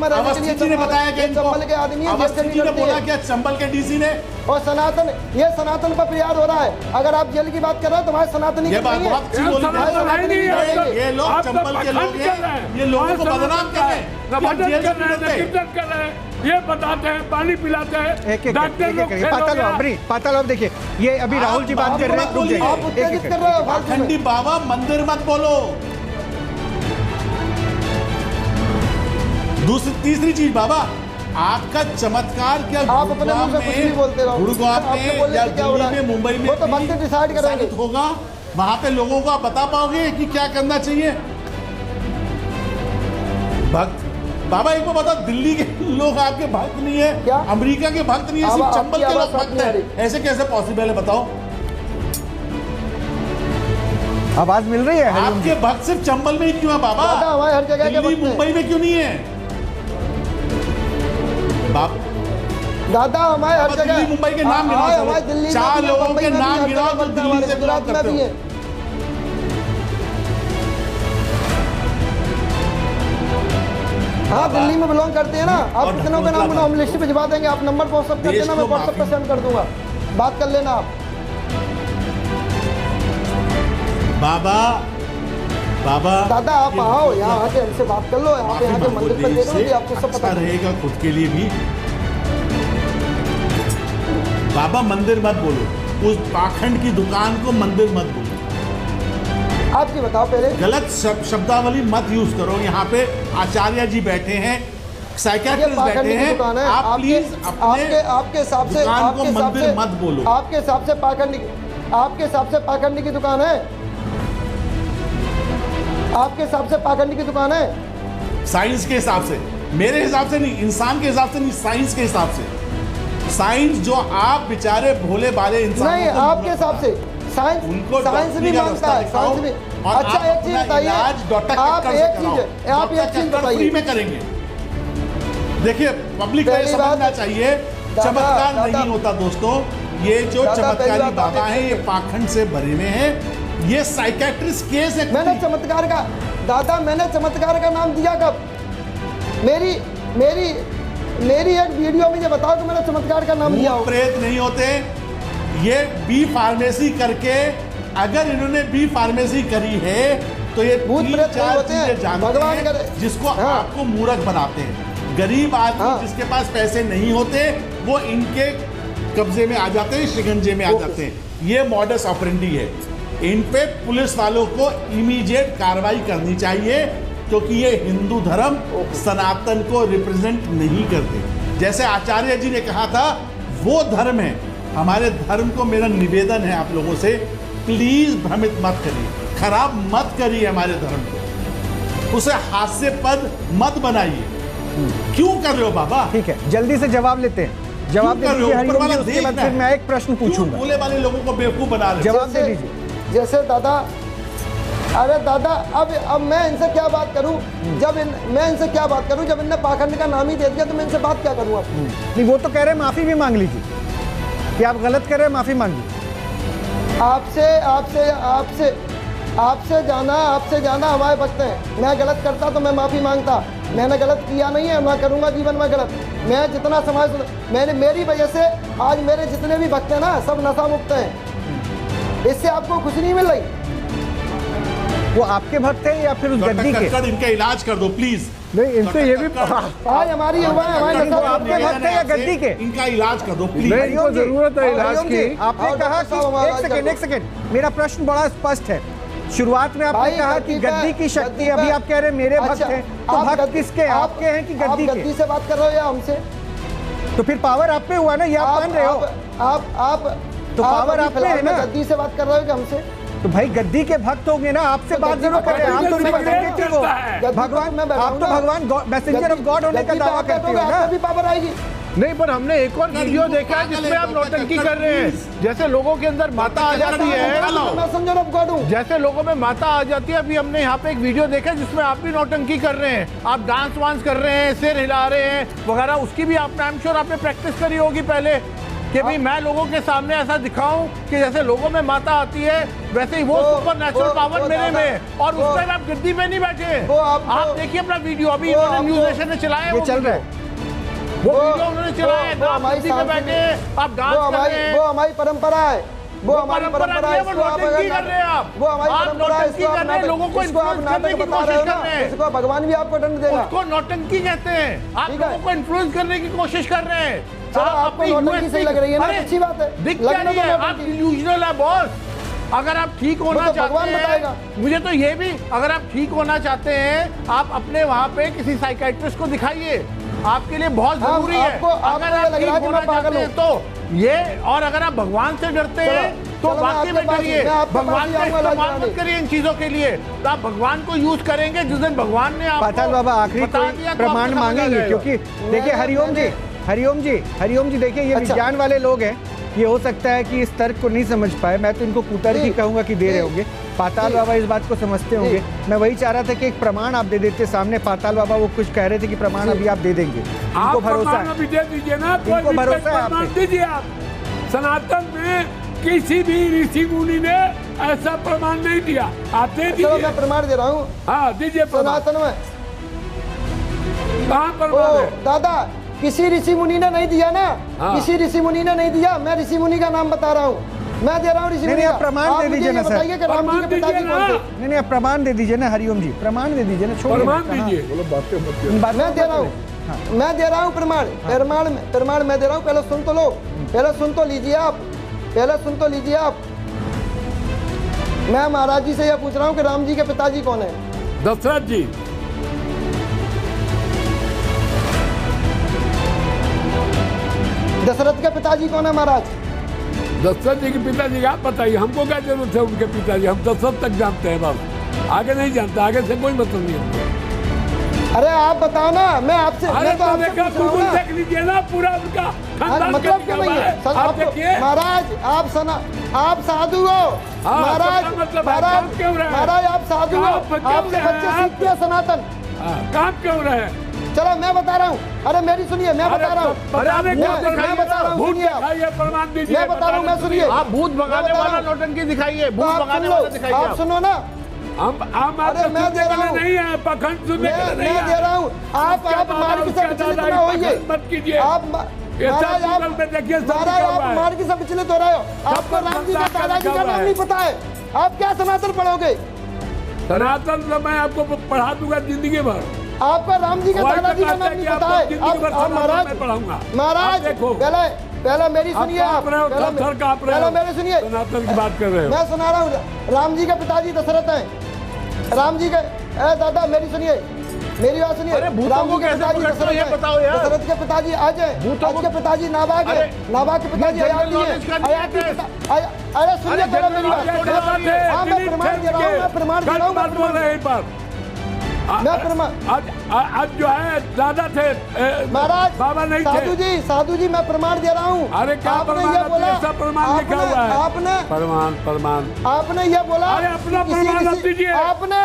अवस्थी जी ने बताया कि चंबल के आदमी अवस्थी जी ने बोला क्या चंबल के डीसी ने, और सनातन, ये सनातन पर प्रयास हो रहा है। अगर आप जेल की बात कर रहे हो तो हमारे सनातनी ये बात बहुत अच्छी बोली, ये लोग चंबल के लोग हैं, ये लोगों को बदनाम कर रहे हैं, ये बताते हैं, पानी पिलाते हैं, डॉक्टर पाताल देखिए, ये अभी राहुल जी बात कर रहे हैं, आप उत्तेजित कर रहे हो। पाखंडी बाबा मंदिर मत बोलो। दूसरी तीसरी चीज बाबा, आपका चमत्कार क्या आप अपने मुंह से कुछ भी बोलते रहो, गुड़गांव में या दिल्ली में, मुंबई में वो तो भक्त डिसाइड करेंगे होगा, वहां पे लोगों को आप बता पाओगे कि क्या करना चाहिए। भक्त बाबा एक बार बताओ, दिल्ली के लोग आपके भक्त नहीं है क्या? अमेरिका के भक्त नहीं है, सिर्फ चंबल के लोग भक्त है, ऐसे कैसे पॉसिबल है बताओ? आवाज मिल रही है? आपके भक्त सिर्फ चंबल में ही क्यों है बाबा? हमारे हर जगह के दिल्ली मुंबई में क्यों नहीं है बाप? दादा हमारे हर जगह, दिल्ली मुंबई के नाम गिनाओ, हमारे दिल्ली 4 लोगों के नाम गिनाओ जो दिल्ली से बिलोंग गुजरात में भी है। हाँ दिल्ली में बिलोंग करते हैं ना। आप कितनों का नाम हम लिस्ट भिजवा देंगे, आप नंबर व्हाट्सएप कर देना, मैं व्हाट्सएप पर सेंड कर दूंगा, बात कर लेना आप। बाबा बाबा दादा आप आओ यहाँ आके हमसे बात कर लो, आप यहाँ के मंदिर पर देख लो, आपको सब पता रहेगा खुद के लिए भी। बाबा मंदिर मत बोलो, उस पाखंड की दुकान को मंदिर मत बोलो। आपकी बताओ पहले, गलत शब्दावली मत यूज करो। यहाँ पे आचार्य जी बैठे हैं, साइकियाट्रिस्ट बैठे हैं, आप प्लीज आपके हिसाब से मंदिर मत बोलो। आपके हिसाब से पाखंडी की दुकान है, आपके हिसाब से पाखंडी की दुकान है। साइंस के हिसाब से, मेरे हिसाब से नहीं, इंसान के हिसाब से नहीं, साइंस के हिसाब से। साइंस जो आप बेचारे भोले भाले इंसान नहीं, आपके हिसाब से साइंस भी मानता है, साइंस भी। अच्छा एक चीज बताइए, आप एक चीज बताइए, फ्री में करेंगे। देखिए पब्लिक को समझना चाहिए, चमत्कार नहीं होता दोस्तों। ये जो चमत्कारी बाबा है ये पाखंड से भरे हुए हैं, ये साइकियाट्रिस्ट केस है। मैंने चमत्कार का, दादा मैंने चमत्कार का नाम दिया कब? मेरी एक वीडियो में ये बताओ कि मैंने चमत्कार का नाम दिया हो। प्रेत नहीं होते, ये बी फार्मेसी करके, अगर इन्होंने बी फार्मेसी करी है तो ये भूत प्रेत होते हैं, भगवान करे, जिसको आपको मूर्ख बनाते हैं। गरीब आदमी जिसके पास पैसे नहीं होते वो इनके कब्जे में आ जाते हैं, शिकंजे में आ जाते हैं। ये मॉडस ऑपरेंडी है। इन पे पुलिस वालों को इमीडिएट कार्रवाई करनी चाहिए, क्योंकि ये हिंदू धर्म सनातन को रिप्रेजेंट नहीं करते। जैसे आचार्य जी ने कहा था वो धर्म है, हमारे धर्म को मेरा निवेदन है आप लोगों से, प्लीज भ्रमित मत करिए, खराब मत करिए हमारे धर्म को, उसे हास्यास्पद मत बनाइए। क्यों कर रहे हो बाबा? ठीक है, जल्दी से जवाब लेते हैं, जवाब दे दीजिए हरिओम जी, उसके बाद फिर मैं एक प्रश्न पूछूंगा। बोले वाले लोगों को बेवकूफ बना रहे, जवाब दे दीजिए। जैसे दादा, अरे दादा अब मैं इनसे क्या बात करूं, मैं इनसे क्या बात करूं जब इनने पाखंड का नाम ही दे दिया, तो मैं इनसे बात क्या करूं? नहीं वो तो कह रहे हैं माफी भी मांग लीजिए कि आप गलत कर रहे हैं, माफी मांगिए। आपसे जाना हमारे भक्त हैं। मैं गलत करता तो मैं माफी मांगता, मैंने गलत किया नहीं है, मैं करूंगा जीवन में गलत। मैं जितना समाज, मैंने मेरी वजह से आज मेरे जितने भी भक्त हैं ना सब नशा मुक्त हैं। इससे आपको खुशी नहीं मिल रही? वो आपके भक्त हैं या फिर उस गद्दी के? इनका इलाज कर दो प्लीज। नहीं इनसे ये भी आज हमारी युवा है, हमारे आपके भक्त हैं या गद्दी के? इनका इलाज कर दो प्लीज। इनको जरूरत है इलाज की। आपने कहा कि एक सेकंड, मेरा प्रश्न बड़ा स्पष्ट है। शुरुआत में आपने कहा कि गद्दी की शक्ति, अभी आप कह रहे हैं मेरे भक्त हैं, तो भक्त किसके, आपके हैं कि गद्दी के? गद्दी से बात कर रहे हो या हमसे? तो फिर पावर आप पे हुआ ना, ये आप मान रहे हो? आप तो पावर आप पे है ना। गद्दी से बात कर रहे हो कि हमसे? तो भाई गद्दी के भक्त होंगे ना, आपसे बात जरूर कर रहे हैं। हम तो रिप्रेजेंटेटिव हो, भगवान, आप तो भगवान मैसेंजर ऑफ गॉड होने का दावा करते हो ना। भी पावर आएगी, नहीं, पर हमने एक और वीडियो देखा है जिसमें आप नौटंकी कर रहे हैं, जैसे लोगों के अंदर माता आ जाती है, मैं समझो ना पकड़ूं, जैसे लोगों में माता आ जाती है। अभी हमने यहाँ पे एक वीडियो देखा है जिसमें आप भी नौटंकी कर रहे हैं, आप डांस वांस कर रहे हैं, सिर हिला रहे हैं वगैरह, उसकी भी आपने, आई एम श्योर आपने प्रैक्टिस करी होगी पहले कि भाई मैं लोगों के सामने ऐसा दिखाऊं कि जैसे लोगों में माता आती है वैसे ही वो सुपर नेचुरल पावर मेरे में, और उस टाइम आप गद्दी में नहीं बैठे। आप देखिए अपना वीडियो, अभी इन्होंने न्यूज नेशन ने चलाया, ये चल रहा है, वो वीडियो उन्होंने चलाया, आप गद्दी में बैठे, आप डांस कर रहे हैं, वो हमारी परंपरा है, वो हमारी परंपरा है, वो नौटंकी कर रहे हैं आप, वो हमारी परंपरा है, नौटंकी कर रहे हैं, लोगों को इन्फ्लुएंस करने की कोशिश कर रहे हैं, इसको भगवान भी आपको दंड देगा, उसको नौटंकी कहते हैं, आप लोगों को इन्फ्लुएंस करने की कोशिश कर रहे हैं। चलो आपको नौटंकी सही लग रही है ना, अच्छी बात है, दिख क्या नहीं है, आप डिल्यूजनल है बॉस। अगर आप ठीक होना चाहते हैं, मुझे तो ये भी, अगर आप ठीक होना चाहते हैं आप अपने वहाँ पे किसी साइकियाट्रिस्ट को दिखाइए, आपके लिए बहुत जरूरी है। अगर आप ठीक होना चाहते हैं तो ये, और अगर आप भगवान से डरते हैं तो वाकई में डरिए, भगवान का इस्तेमाल मत करिए इन चीजों के लिए, तो आप भगवान को यूज करेंगे जिस दिन भगवान ने आपको पाताल बाबा आखिरी प्रमाण मांगेंगे, क्योंकि देखिए हरिओम जी देखिए ये विज्ञान वाले लोग हैं, ये हो सकता है कि इस तर्क को नहीं समझ पाए, मैं तो इनको कुतर्क ही कहूंगा कि दे रहे होंगे, पाताल बाबा इस बात को समझते होंगे। मैं वही चाह रहा था कि एक प्रमाण आप दे देते सामने, पाताल बाबा वो कुछ कह रहे थे कि प्रमाण अभी आप दे देंगे, इनको भरोसा है, अभी दे दीजिए ना, इनको भरोसा है आप पे। दीजिए आप, सनातन में किसी भी ऋषि मुनि ने ऐसा प्रमाण नहीं दिया, आप दे दीजिए। मैं प्रमाण दे रहा हूँ, हाँ दीजिए सनातन में कहाँ प्रमाण है? दादा किसी ऋषि मुनि ने नहीं दिया ना, किसी ऋषि मुनि ने नहीं दिया, मैं ऋषि मुनि का नाम बता रहा हूँ, मैं दे रहा हूँ ऋषि मुनि का। प्रमाण दे दीजिए ना सर, बताइए कि राम जी के पिताजी कौन थे? नहीं प्रमाण दे दीजिए ना हरिओम जी, प्रमाण दे दीजिए ना, प्रमाण दीजिए, मैं दे रहा हूँ, मैं दे रहा हूँ प्रमाण, प्रमाण मैं दे रहा हूँ, पहले सुन तो लो, पहले सुन तो लीजिए आप, पहले सुन तो लीजिए आप। मैं महाराज जी से यह पूछ रहा हूँ कि राम जी के पिताजी कौन है? दशरथ जी। दशरथ के पिताजी कौन है महाराज? दशरथ जी के पिताजी का बताइए, हमको क्या जरूरत है उनके पिताजी, हम दशरथ तक जानते हैं बस, आगे नहीं जानते, आगे से कोई मतलब नहीं हमको। अरे आप बताओ ना, मैं आपसे, अरे तो गूगल देख लीजिए ना पूरा उनका मतलब क्या नहीं है, आप देखिए महाराज आप साधु हो महाराज, महाराज आप साधु हो, आपसे बच्चे सीखते हैं सनातन, काम क्यों रहे? चलो मैं बता रहा हूँ, अरे मेरी सुनिए, मैं बता रहा हूँ, मैं बता रहा हूँ, सुनिए प्रमाण दीजिए, मैं बता रहा हूँ, मैं सुनिए, आप भूत भगाने वाला नौटंकी दिखाइए, भूत भगाने वाला दिखाइए, आप सुनो ना, अरे मैं दे रहा हूँ, नहीं है पखंड सुनने के लिए नहीं है, मैं दे रहा हूँ, आप मार्ग से विचलित ना होइए, मत कीजिए, आप महाराज आप मार्ग से विचलित हो रहे हो, आपको राम जी का दादाजी का नाम नहीं पता है, आप क्या सनातन पढ़ोगे? सनातन तो मैं आपको पढ़ा दूंगा जिंदगी भर, आपका राम जी का दादाजी का नाम नहीं पता है, आप महाराज पहले मेरी सुनिए, आप पहले मेरी सुनिए, सनातन की बात कर रहे हो, मैं सुना रहा हूँ, राम जी के पिताजी दशरथ हैं, राम जी के दादा मेरी सुनिए, मेरी बात सुनिए, राम जी के पिताजी दशरथ के पिताजी आज के पिताजी नाबाग है, नाबाग के पिताजी अरे सुनिए पहले मेरी बात, मैं प्रमाण दे रहा हूँ, मैं प्रमाण दे रहा हूँ, आज जो है दादा थे महाराज, बाबा नहीं थे, साधु जी मैं प्रमाण दे रहा हूँ, अरे क्या प्रमाण लिखा हुआ है, आपने प्रमाण आपने ये बोला, अरे अपना प्रमाण रख दीजिए, आपने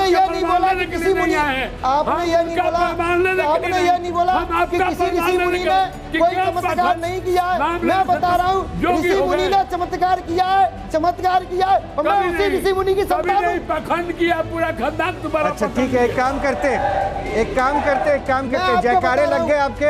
ये नहीं बोला कि किसी मुनि, आपने ये नहीं बोला, आपने ये नहीं बोला कि किसी ऋषि मुनि ने कोई चमत्कार नहीं किया है, मैं बता रहा हूँ ऋषि मुनि ने चमत्कार किया है, चमत्कार किया है, और मैं उसी ऋषि मुनि की संतान हूँ, पखंड किया पूरा खानदान तुम्हारा। अच्छा ठीक है, एक काम करते जयकारे लग गए आपके।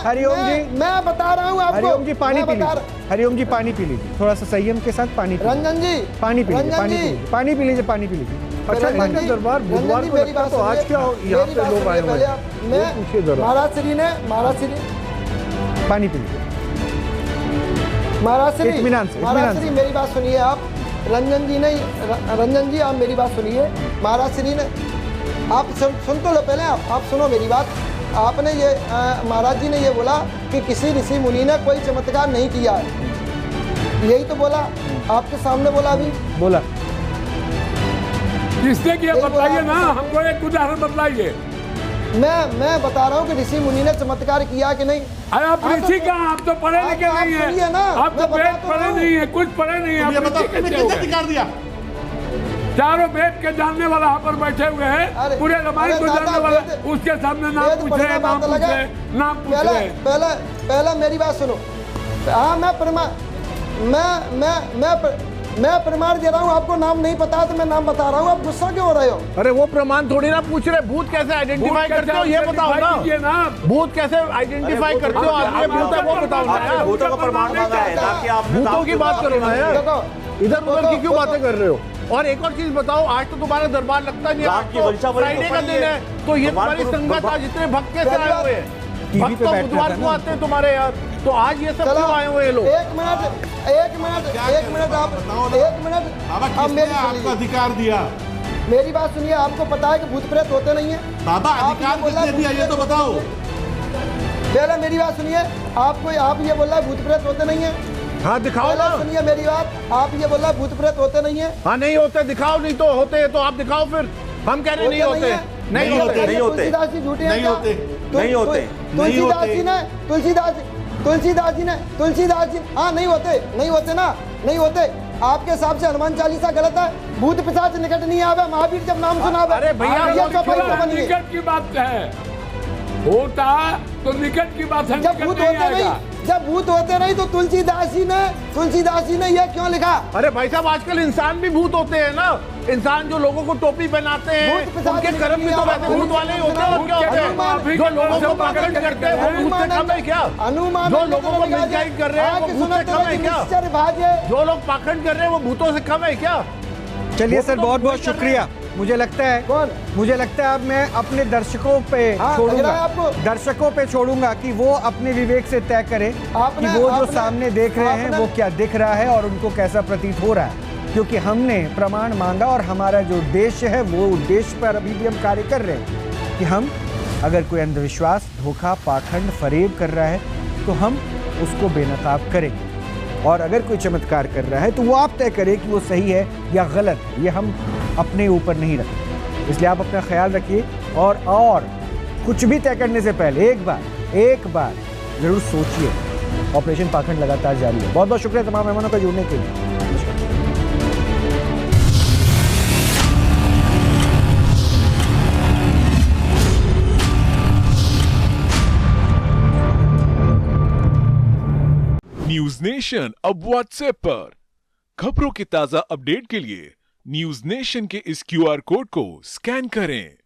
हरिओम जी मैं बता रहा हूँ आपको, हरिओम जी पानी पी लीजिए, हरिओम जी पानी पी लीजिए, थोड़ा सा संयम के साथ पानी, रंजन जी पानी पी लीजिए, पानी पी लीजिए। अच्छा दरबार बुधवार को लगता तो आज क्या यहाँ पे लोग आए हुए हैं? महाराज श्री ने पानी पी लीजिए, महाराज श्री मेरी बात सुनिए आप, रंजन जी आप मेरी बात सुनिए, महाराज श्री ने आप सुन तो लो पहले, आप सुनो मेरी बात, आपने ये महाराज जी ने ये बोला कि किसी ऋषि मुनि ने कोई चमत्कार नहीं किया है, यही तो बोला आपके सामने, बोला अभी बोला किसने किया बताइए ना, हमको एक उदाहरण बताइए, मैं बता रहा हूँ कि ऋषि मुनि ने चमत्कार किया कि नहीं। अरे आप ऋषि का, आप तो पढ़े लिखे नहीं है ना, आप तो वेद पढ़े नहीं है, कुछ पढ़े नहीं है। ये बताओ तुमने किसने अधिकार दिया? चारों वेद के जानने वाला यहाँ पर बैठे हुए हैं, पूरे रामायण को जानने वाला, उसके सामने नाम पूछ रहे, नाम पूछ रहे। पहले मेरी बात सुनो। हाँ, मैं प्रमाण दे रहा हूँ, आपको नाम नहीं पता तो मैं नाम बता रहा हूँ, आप गुस्सा क्यों हो रहे हो? अरे वो प्रमाण थोड़ी ना पूछ रहे, भूत कैसे आइडेंटिफाई करते हो ये बताओ ना, भूत कैसे आइडेंटिफाई करते हो, आप ये भूत है वो बताओ ना यार। भूतों का प्रमाण मांगा है ताकि आप भूतों की बात करो ना यार, इधर उधर की क्यों बातें कर रहे हो? और एक और चीज बताओ, आज तो तुम्हारा दरबार लगता नहीं है, फ्राइडे का दिन है, तो ये तुम्हारी संगत आज इतने भक्त कैसे आए हुए हैं? भक्त तो बुधवार को आते हैं तुम्हारे यार, तो आज ये सब क्यों आए हुए लोग? एक मिनट आप बाबा किसने आपको अधिकार दिया? मेरी बात सुनिए, आपको पता है कि भूत प्रेत होते नहीं है? बाबा अधिकार किसने दिया ये तो बताओ। पहले मेरी बात सुनिए, आप ये बोल रहे हैं भूत प्रेत होते नहीं है? हाँ दिखाओ ना, सुनिए मेरी बात, आप ये बोल रहे हैं भूत प्रेत होते नहीं है? हाँ नहीं होते, दिखाओ, नहीं तो होते हैं तो आप दिखाओ फिर, हम कह रहे नहीं होते, नहीं होते, नहीं होते, तुलसीदास जी झूठे हैं, नहीं होते, नहीं होते, तुलसीदास जी हाँ नहीं होते ना, नहीं होते। आपके हिसाब से हनुमान चालीसा गलत है, भूत पिशाच निकट नहीं आवे, महावीर जब नाम सुना। अरे भैया निकट की बात है, होता तो निकट की बात है, जब भूत होते नहीं तो तुलसीदास जी ने यह क्यों लिखा? अरे भाई साहब, आजकल इंसान भी भूत होते हैं ना, इंसान जो लोगों को टोपी पहनाते हैं, उनके कर्म भी तो वैसे भूत वाले ही होते हैं, और क्या होते हैं? जो लोगों को पाखंड करते हैं वो भूत से कम है क्या? जो लोगों को मिसगाइड कर रहे हैं वो भूत से कम है क्या? जो लोग पाखंड कर रहे हैं वो भूतों से कम है क्या? चलिए सर, बहुत बहुत शुक्रिया। मुझे लगता है अब मैं अपने दर्शकों पे छोड़ूंगा कि वो अपने विवेक से तय करें कि वो जो सामने देख रहे हैं वो क्या दिख रहा है और उनको कैसा प्रतीत हो रहा है, क्योंकि हमने प्रमाण मांगा और हमारा जो उद्देश्य है वो उद्देश्य पर अभी भी हम कार्य कर रहे हैं कि हम अगर कोई अंधविश्वास, धोखा, पाखंड, फरेब कर रहा है तो हम उसको बेनकाब करेंगे, और अगर कोई चमत्कार कर रहा है तो वो आप तय करें कि वो सही है या गलत है, ये हम अपने ऊपर नहीं रखते। इसलिए आप अपना ख्याल रखिए और कुछ भी तय करने से पहले एक बार जरूर सोचिए। ऑपरेशन पाखंड लगातार जारी है। बहुत बहुत शुक्रिया तमाम मेहमानों का जुड़ने के लिए। न्यूज नेशन अब व्हाट्सएप पर खबरों के ताजा अपडेट के लिए न्यूज नेशन के इस QR कोड को स्कैन करें।